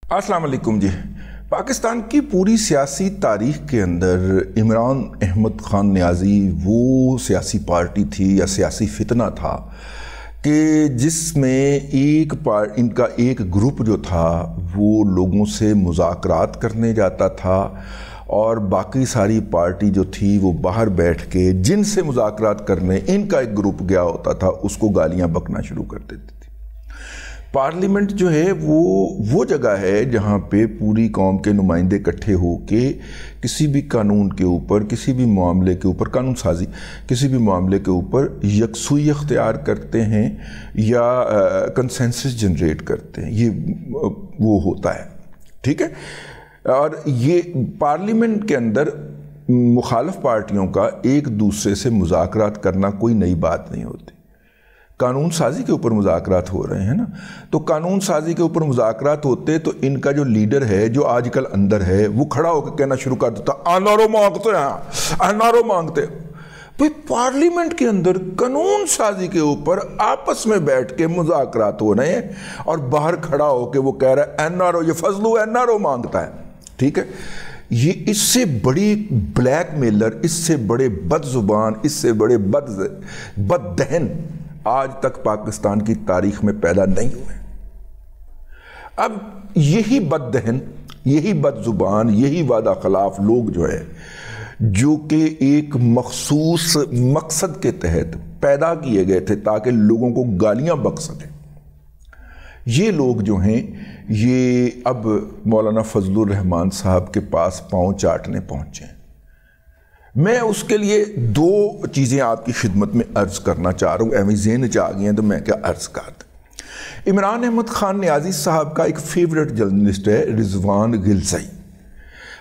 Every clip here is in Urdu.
السلام علیکم جی۔ پاکستان کی پوری سیاسی تاریخ کے اندر عمران احمد خان نیازی وہ سیاسی پارٹی تھی یا سیاسی فتنہ تھا کہ جس میں ان کا ایک گروپ جو تھا وہ لوگوں سے مذاکرات کرنے جاتا تھا اور باقی ساری پارٹی جو تھی وہ باہر بیٹھ کے جن سے مذاکرات کرنے ان کا ایک گروپ گیا ہوتا تھا اس کو گالیاں بکنا شروع کر دیتی تھی۔ پارلیمنٹ جو ہے وہ جگہ ہے جہاں پہ پوری قوم کے نمائندے اکٹھے ہو کے کسی بھی قانون کے اوپر، کسی بھی معاملے کے اوپر، قانون سازی کسی بھی معاملے کے اوپر یکسوئی اختیار کرتے ہیں یا کنسنسس جنریٹ کرتے ہیں، یہ وہ ہوتا ہے، ٹھیک ہے۔ اور یہ پارلیمنٹ کے اندر مخالف پارٹیوں کا ایک دوسرے سے مذاکرات کرنا کوئی نئی بات نہیں ہوتی۔ قانون سازی کے اوپر مذاکرات ہو رہے ہیں نا، تو قانون سازی کے اوپر مذاکرات ہوتے تو ان کا جو لیڈر ہے جو آج کل اندر ہے وہ کھڑا ہو کے کہنا شروع کر دیتا انارو مانگتے ہیں، انارو مانگتے ہیں۔ بھئی پارلیمنٹ کے اندر قانون سازی کے اوپر آپس میں بیٹھ کے مذاکرات ہو رہے ہیں اور باہر کھڑا ہو کے وہ کہہ رہا ہے انارو، یہ فضلو انارو مانگتا ہے، ٹھیک ہے۔ یہ اس سے بڑی بلیک میلر، اس سے بڑے بد زبان، اس سے بڑے بد دہن آج تک پاکستان کی تاریخ میں پیدا نہیں ہوئے۔ اب یہی بد دہن، یہی بد زبان، یہی وعدہ خلاف لوگ جو ہے جو کہ ایک مخصوص مقصد کے تحت پیدا کیے گئے تھے تاکہ لوگوں کو گالیاں بک سکیں، یہ لوگ جو ہیں یہ اب مولانا فضل الرحمان صاحب کے پاس پاؤں چاٹنے پہنچے ہیں۔ میں اس کے لیے دو چیزیں آپ کی خدمت میں عرض کرنا چاہ رہا ہوں، ایویں ذہن چ آ گئی ہیں تو میں کیا عرض کرتا۔ عمران احمد خان نیازی صاحب کا ایک فیورٹ جرنلسٹ ہے رضوان غلزئی۔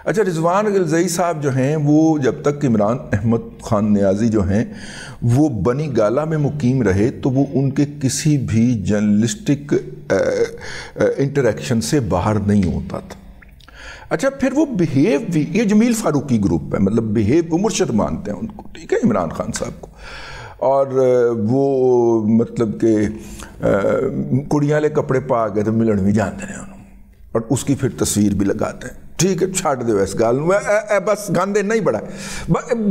اچھا، رضوان غلزئی صاحب جو ہیں وہ جب تک عمران احمد خان نیازی جو ہیں وہ بنی گالہ میں مقیم رہے تو وہ ان کے کسی بھی جرنلسٹک انٹریکشن سے باہر نہیں ہوتا تھا۔ اچھا، پھر وہ بیہیو بھی، یہ جمیل فاروقی گروپ ہے، مطلب بیہیو، وہ مرشد مانتے ہیں ان کو، ٹھیک ہے، عمران خان صاحب کو، اور وہ مطلب کہ کڑیاں لے کپڑے پا گئے تو ملن بھی جانتے ہیں انہوں، اور اس کی پھر تصویر بھی لگاتے ہیں، ٹھیک ہے، چھاٹ دے اس گال بس گاندے نہیں بڑھا،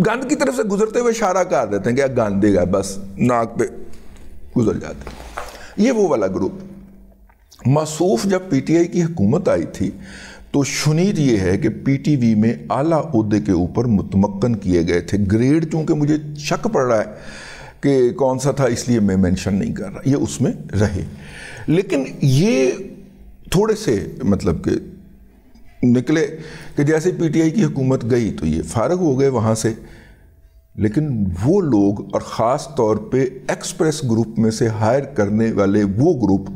گاند کی طرف سے گزرتے ہوئے اشارہ کر دیتے ہیں کہ گاندے گا، بس ناک پہ گزر جاتے ہیں۔ یہ وہ والا گروپ۔ موصوف جب پی ٹی آئی کی حکومت آئی تھی تو شنید یہ ہے کہ پی ٹی وی میں اعلیٰ عہدے کے اوپر متمکن کیے گئے تھے۔ گریڈ چونکہ مجھے شک پڑ رہا ہے کہ کون سا تھا اس لیے میں مینشن نہیں کر رہا، یہ اس میں رہے، لیکن یہ تھوڑے سے مطلب کہ نکلے کہ جیسے پی ٹی آئی کی حکومت گئی تو یہ فارغ ہو گئے وہاں سے، لیکن وہ لوگ اور خاص طور پہ ایکسپریس گروپ میں سے ہائر کرنے والے وہ گروپ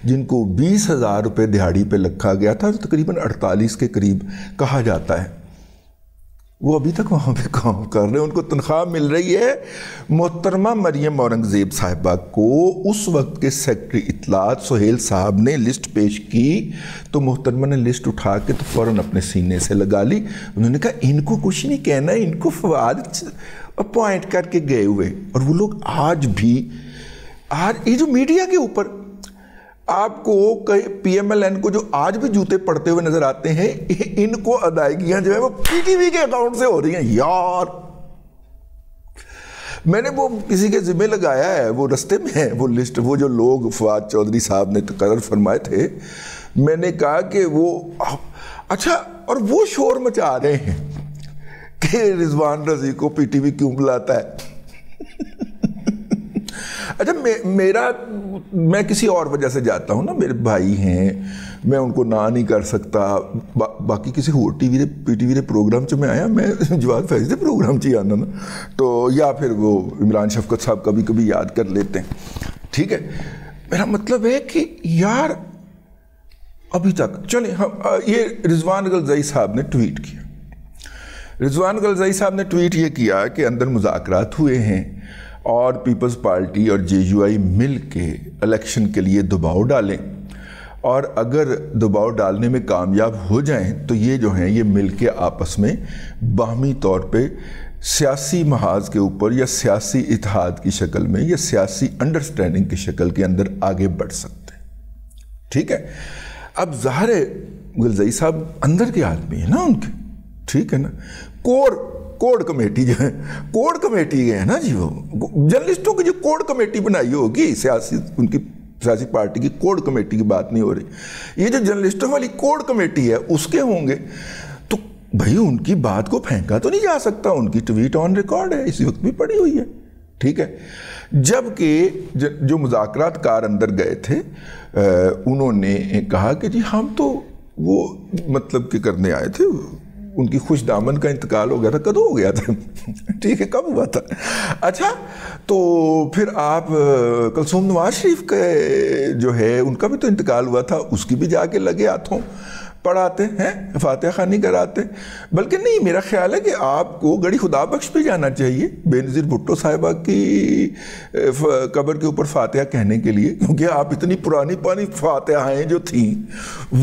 جن کو 20,000 روپے دہاڑی پہ رکھا گیا تھا، تقریباً 48 کے قریب کہا جاتا ہے، وہ ابھی تک وہاں پہ کام کر رہے ہیں، ان کو تنخواہ مل رہی ہے۔ محترمہ مریم اورنگزیب صاحبہ کو اس وقت کے سیکرٹری اطلاعات سہیل صاحب نے لسٹ پیش کی تو محترمہ نے لسٹ اٹھا کے تو فوراً اپنے سینے سے لگا لی۔ انہوں نے کہا ان کو کچھ نہیں کہنا، ان کو فواد اپوائنٹ کر کے گئے ہوئے۔ اور وہ لوگ آج بھی، آج یہ جو میڈیا کے اوپر آپ کو پی ایم ایل این کو جو آج بھی جوتے پڑتے ہوئے نظر آتے ہیں، ان کو ادائیگیاں جو ہے وہ پی ٹی وی کے اکاؤنٹ سے ہو رہی ہیں۔ یار میں نے وہ کسی کے ذمہ لگایا ہے، وہ رستے میں ہے وہ لسٹ، وہ جو لوگ فواد چودھری صاحب نے تقرر فرمائے تھے، میں نے کہا کہ وہ اچھا، اور وہ شور مچا رہے ہیں کہ رضوان رضی کو پی ٹی وی کیوں بلاتا ہے۔ اچھا، میں کسی اور وجہ سے جاتا ہوں نا، میرے بھائی ہیں، میں ان کو نہ نہیں کر سکتا، باقی کسی اور پی ٹی وی دے پروگرام چ میں آیا، میں جواد فیض دے پروگرام چ ہی آنا نا، تو یا پھر وہ عمران شفقت صاحب کبھی کبھی یاد کر لیتے ہیں، ٹھیک ہے۔ میرا مطلب ہے کہ یار ابھی تک چلیں، یہ رضوان غلزئی صاحب نے ٹویٹ کیا، رضوان غلزئی صاحب نے ٹویٹ یہ کیا کہ اندر مذاکرات ہوئے ہیں اور پیپلز پارٹی اور جے یو آئی مل کے الیکشن کے لیے دباؤ ڈالیں، اور اگر دباؤ ڈالنے میں کامیاب ہو جائیں تو یہ جو ہیں یہ مل کے آپس میں باہمی طور پہ سیاسی محاذ کے اوپر یا سیاسی اتحاد کی شکل میں یا سیاسی انڈرسٹینڈنگ کی شکل کے اندر آگے بڑھ سکتے ہیں، ٹھیک ہے۔ اب ظاہر ہے گلزئی صاحب اندر کے آدمی ہیں نا ان کے، ٹھیک ہے نا، کوڈ کمیٹی جو ہے، کوڈ کمیٹی ہے نا جی، وہ جرنلسٹوں کی جو کوڈ کمیٹی بنائی ہوگی ان کی سیاسی پارٹی کی کوڈ کمیٹی کی بات نہیں ہو رہی، یہ جو جرنلسٹوں والی کوڈ کمیٹی ہے اس کے ہوں گے، تو بھائی ان کی بات کو پھینکا تو نہیں جا سکتا، ان کی ٹویٹ آن ریکارڈ ہے، اسی وقت بھی پڑی ہوئی ہے، ٹھیک ہے۔ جبکہ جو مذاکرات کار اندر گئے تھے انہوں نے کہا کہ جی ہم تو وہ مطلب کہ کرنے آئے تھے، ان کی خوش دامن کا انتقال ہو گیا تھا، کدو ہو گیا تھا، ٹھیک ہے، کب ہوا تھا؟ اچھا تو پھر آپ کلثوم نواز شریف کے جو ہے ان کا بھی تو انتقال ہوا تھا، اس کی بھی جا کے لگے ہاتھوں پڑھاتے ہیں، فاتحہ خوانی کراتے، بلکہ نہیں، میرا خیال ہے کہ آپ کو گڑی خدا بخش پہ جانا چاہیے بے نظیر بھٹو صاحبہ کی قبر کے اوپر فاتحہ کہنے کے لیے، کیونکہ آپ اتنی پرانی فاتحہیں جو تھیں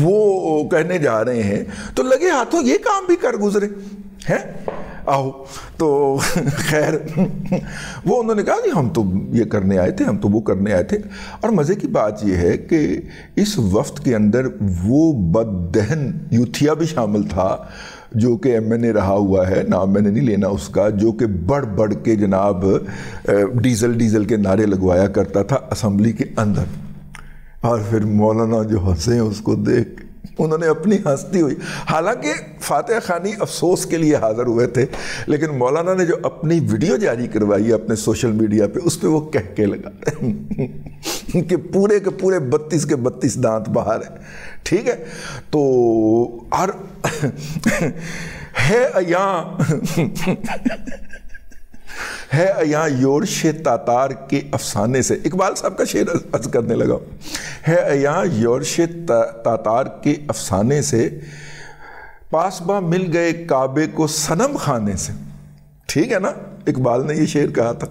وہ کہنے جا رہے ہیں، تو لگے ہاتھوں یہ کام بھی کر گزرے ہیں، آؤ تو خیر وہ انہوں نے کہا کہ ہم تو یہ کرنے آئے تھے، ہم تو وہ کرنے آئے تھے۔ اور مزے کی بات یہ ہے کہ اس وفد کے اندر وہ بددہن یوتھیا بھی شامل تھا جو کہ ایم این اے رہا ہوا ہے، نام میں نے نہیں لینا اس کا، جو کہ بڑھ کے جناب ڈیزل کے نعرے لگوایا کرتا تھا اسمبلی کے اندر، اور پھر مولانا جو ہنسے اس کو دیکھ انہوں نے اپنی ہنستی ہوئی، حالانکہ فاتحہ خوانی افسوس کے لیے حاضر ہوئے تھے، لیکن مولانا نے جو اپنی ویڈیو جاری کروائی ہے اپنے سوشل میڈیا پہ، اس پہ وہ کہہ کے لگا کہ پورے کے پورے 32 کے 32 دانت باہر ہیں، ٹھیک ہے۔ تو اور ہے ایاں یورش تاتار کے افسانے سے، اقبال صاحب کا شعر عرض کرنے لگا، ہے ایاں یورش تاتار کے افسانے سے، پاسباں مل گئے کعبے کو صنم خانے سے، ٹھیک ہے نا، اقبال نے یہ شعر کہا تھا۔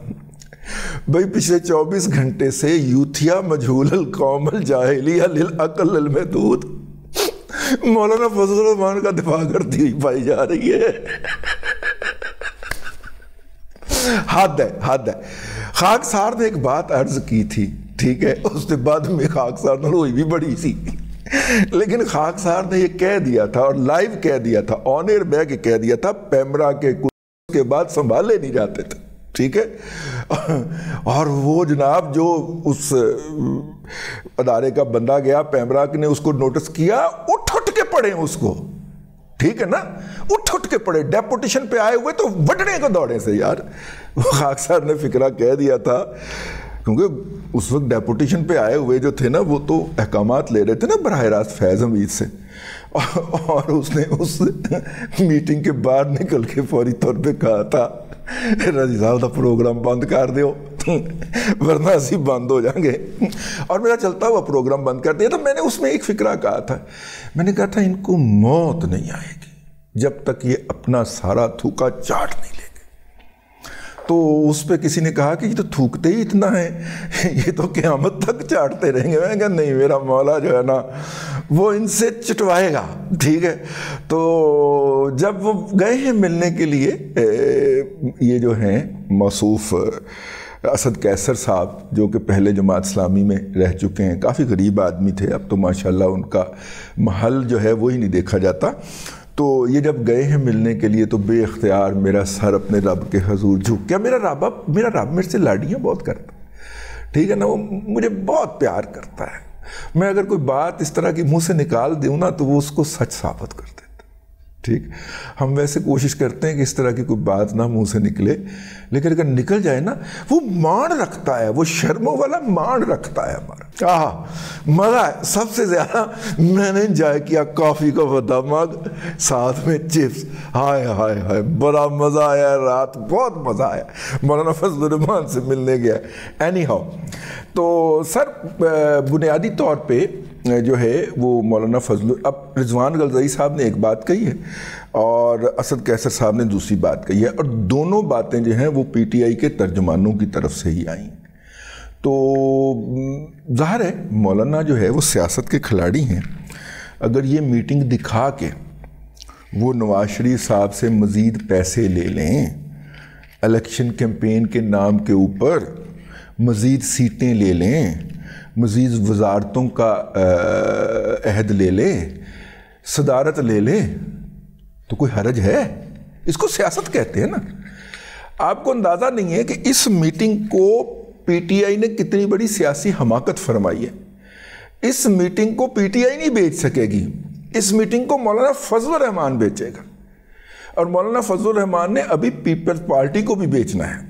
بھئی پچھلے 24 گھنٹے سے یوتھیا مجہول القوم الجاہلیہ للعقل المحدود مولانا فضل الرحمان کا دفاع کرتی ہوئی پائی جا رہی ہے۔ حد ہے۔ خاکسار نے ایک بات عرض کی تھی، ٹھیک ہے، اس کے بعد میں خاکسار نہ ہوئی بھی بڑی سی، لیکن خاکسار نے یہ کہہ دیا تھا اور لائیو کہہ دیا تھا، آن ایئر بہ کے کہہ دیا تھا، پیمرا کے بعد سنبھالے نہیں جاتے تھے، ٹھیک ہے۔ اور وہ جناب جو اس ادارے کا بندہ گیا، پیمرا نے اس کو نوٹس کیا، اٹھ کے پڑھیں اس کو، ٹھیک ہے نا، اٹھ کے پڑے، ڈیپوٹیشن پہ آئے ہوئے تو وڈنے کو دوڑے سے یار۔ خاکسار نے فکرہ کہہ دیا تھا، کیونکہ اس وقت ڈیپوٹیشن پہ آئے ہوئے جو تھے نا وہ تو احکامات لے رہے تھے نا براہ راست فیض حمید سے، اور اس نے اس میٹنگ کے باہر نکل کے فوری طور پہ کہا تھا رضی صاحب دا پروگرام بند کر دیو ورنہ اسی بند ہو جائیں گے، اور میرا چلتا ہوا پروگرام بند کر دیا۔ تو میں نے اس میں ایک فکرہ کہا تھا، میں نے کہا تھا ان کو موت نہیں آئے گی جب تک یہ اپنا سارا تھوکا چاٹ نہیں لے گے۔ تو اس پہ کسی نے کہا کہ یہ تو تھوکتے ہی اتنا ہے، یہ تو قیامت تک چاٹتے رہیں گے۔ میں کہا نہیں، میرا مولا جو ہے نا وہ ان سے چٹوائے گا، ٹھیک ہے۔ تو جب وہ گئے ہیں ملنے کے لیے یہ جو ہیں موصوف اسد قیصر صاحب، جو کہ پہلے جماعت اسلامی میں رہ چکے ہیں، کافی غریب آدمی تھے، اب تو ماشاءاللہ ان کا محل جو ہے وہی نہیں دیکھا جاتا۔ تو یہ جب گئے ہیں ملنے کے لیے تو بے اختیار میرا سر اپنے رب کے حضور جھک گیا۔ میرا رب میرے سے لاڈیاں بہت کرتا، ٹھیک ہے نا، وہ مجھے بہت پیار کرتا ہے۔ میں اگر کوئی بات اس طرح کی منہ سے نکال دوں نا تو وہ اس کو سچ ثابت کر دیتا، ٹھیک۔ ہم ویسے کوشش کرتے ہیں کہ اس طرح کی کوئی بات نہ منہ سے نکلے، لیکن اگر نکل جائے نا وہ مان رکھتا ہے، وہ شرموں والا مان رکھتا ہے ہمارا۔ مزہ ہے، سب سے زیادہ میں نے انجوائے کیا کافی کا ودا مگ ساتھ میں چپس، ہائے ہائے ہائے بڑا مزہ آیا، رات بہت مزہ آیا، مولانا فضل الرحمان سے ملنے گیا۔ اینی ہاؤ، تو سر بنیادی طور پہ جو ہے وہ مولانا فضل، اب رضوان غلزئی صاحب نے ایک بات کہی ہے اور اسد قیصر صاحب نے دوسری بات کہی ہے، اور دونوں باتیں جو ہیں وہ پی ٹی آئی کے ترجمانوں کی طرف سے ہی آئیں۔ تو ظاہر ہے مولانا جو ہے وہ سیاست کے کھلاڑی ہیں، اگر یہ میٹنگ دکھا کے وہ نواز شریف صاحب سے مزید پیسے لے لیں، الیکشن کیمپین کے نام کے اوپر مزید سیٹیں لے لیں، مزید وزارتوں کا عہد لے لے، صدارت لے لے، تو کوئی حرج ہے؟ اس کو سیاست کہتے ہیں نا۔ آپ کو اندازہ نہیں ہے کہ اس میٹنگ کو پی ٹی آئی نے کتنی بڑی سیاسی حماقت فرمائی ہے۔ اس میٹنگ کو پی ٹی آئی نہیں بیچ سکے گی، اس میٹنگ کو مولانا فضل الرحمان بیچے گا، اور مولانا فضل الرحمان نے ابھی پیپلز پارٹی کو بھی بیچنا ہے۔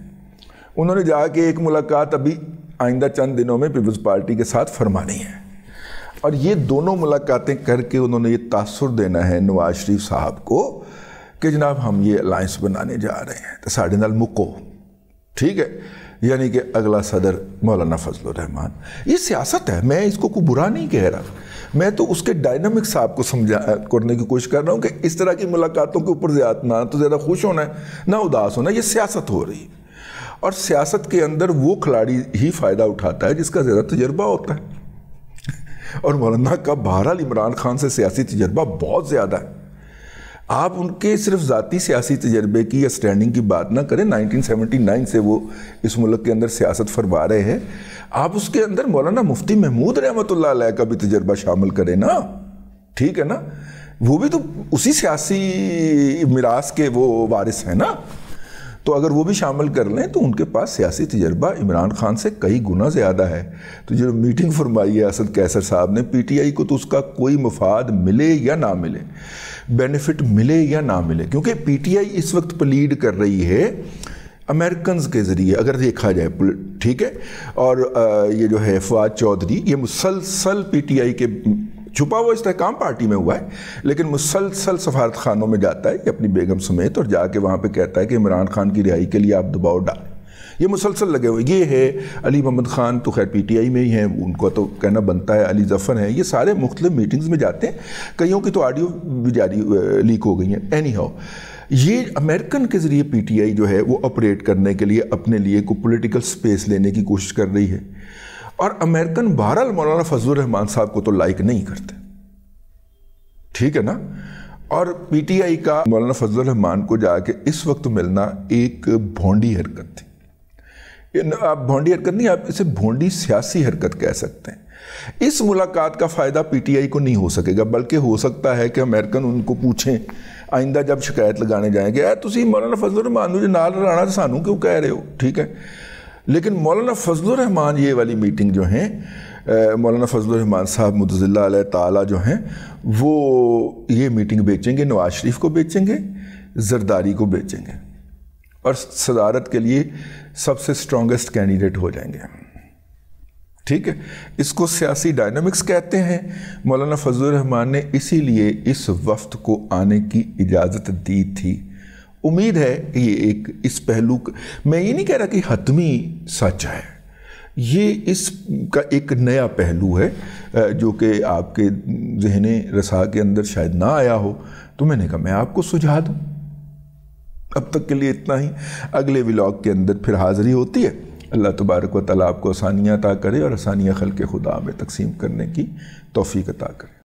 انہوں نے جا کے ایک ملاقات ابھی آئندہ چند دنوں میں پیپلز پارٹی کے ساتھ فرمانی ہے، اور یہ دونوں ملاقاتیں کر کے انہوں نے یہ تاثر دینا ہے نواز شریف صاحب کو کہ جناب ہم یہ الائنس بنانے جا رہے ہیں، تو ساڑھے نال مکو، ٹھیک ہے، یعنی کہ اگلا صدر مولانا فضل الرحمان۔ یہ سیاست ہے، میں اس کو کوئی برا نہیں کہہ رہا، میں تو اس کے ڈائنامکس آپ کو سمجھا کرنے کی کوشش کر رہا ہوں کہ اس طرح کی ملاقاتوں کے اوپر نہ تو زیادہ خوش ہونا ہے نہ اداس ہونا، یہ سیاست ہو رہی ہے، اور سیاست کے اندر وہ کھلاڑی ہی فائدہ اٹھاتا ہے جس کا زیادہ تجربہ ہوتا ہے، اور مولانا کا بہرحال عمران خان سے سیاسی تجربہ بہت زیادہ ہے۔ آپ ان کے صرف ذاتی سیاسی تجربے کی یا سٹینڈنگ کی بات نہ کریں، 1979 سے وہ اس ملک کے اندر سیاست فرما رہے ہیں، آپ اس کے اندر مولانا مفتی محمود رحمۃ اللہ علیہ کا بھی تجربہ شامل کریں نا، ٹھیک ہے نا، وہ بھی تو اسی سیاسی میراث کے وہ وارث ہیں نا، تو اگر وہ بھی شامل کر لیں تو ان کے پاس سیاسی تجربہ عمران خان سے کئی گنا زیادہ ہے۔ تو جو میٹنگ فرمائی ہے اسد قیصر صاحب نے، پی ٹی آئی کو تو اس کا کوئی مفاد ملے یا نہ ملے، بینیفٹ ملے یا نہ ملے، کیونکہ پی ٹی آئی اس وقت پلیڈ کر رہی ہے امریکنز کے ذریعے اگر دیکھا جائے، ٹھیک ہے، اور یہ جو ہے فواد چودھری، یہ مسلسل پی ٹی آئی کے چھپا ہوا استحکام پارٹی میں ہوا ہے، لیکن مسلسل سفارت خانوں میں جاتا ہے اپنی بیگم سمیت، اور جا کے وہاں پہ کہتا ہے کہ عمران خان کی رہائی کے لیے آپ دباؤ ڈالیں۔ یہ مسلسل لگے ہوئے، یہ ہے علی محمد خان تو خیر پی ٹی آئی میں ہی ہیں، ان کو تو کہنا بنتا ہے، علی ظفر ہیں، یہ سارے مختلف میٹنگز میں جاتے ہیں، کئیوں کی تو آڈیو بھی جاری لیک ہو گئی ہیں۔ اینی ہاؤ، یہ امریکن کے ذریعے پی ٹی آئی جو ہے وہ آپریٹ کرنے کے لیے اپنے لیے کو پولیٹیکل سپیس لینے کی کوشش کر رہی ہے، اور امریکن بہرحال مولانا فضل الرحمان صاحب کو تو لائک نہیں کرتے، ٹھیک ہے نا، اور پی ٹی آئی کا مولانا فضل الرحمان کو جا کے اس وقت ملنا ایک بھونڈی حرکت تھی۔ آپ بھونڈی حرکت نہیں، آپ اسے بھونڈی سیاسی حرکت کہہ سکتے ہیں۔ اس ملاقات کا فائدہ پی ٹی آئی کو نہیں ہو سکے گا، بلکہ ہو سکتا ہے کہ امریکن ان کو پوچھیں آئندہ جب شکایت لگانے جائیں گے، تسی مولانا فضل الرحمان مجھے نال رلانا سانوں کیوں کہہ رہے ہو، ٹھیک ہے، لیکن مولانا فضل الرحمان یہ والی میٹنگ جو ہیں، مولانا فضل الرحمان صاحب مدظ اللہ علیہ تعالیٰ جو ہیں، وہ یہ میٹنگ بیچیں گے، نواز شریف کو بیچیں گے، زرداری کو بیچیں گے، اور صدارت کے لیے سب سے سٹرونگسٹ کینڈیڈیٹ ہو جائیں گے، ٹھیک ہے۔ اس کو سیاسی ڈائنامکس کہتے ہیں۔ مولانا فضل الرحمان نے اسی لیے اس وفد کو آنے کی اجازت دی تھی۔ امید ہے کہ یہ ایک اس پہلو، میں یہ نہیں کہہ رہا کہ حتمی سچ ہے، یہ اس کا ایک نیا پہلو ہے جو کہ آپ کے ذہن رسا کے اندر شاید نہ آیا ہو، تو میں نے کہا میں آپ کو سجھا دوں۔ اب تک کے لیے اتنا ہی، اگلے ولاگ کے اندر پھر حاضری ہوتی ہے۔ اللہ تبارک و تعالیٰ آپ کو آسانیاں عطا کرے اور آسانیاں خلق خدا میں تقسیم کرنے کی توفیق عطا کرے۔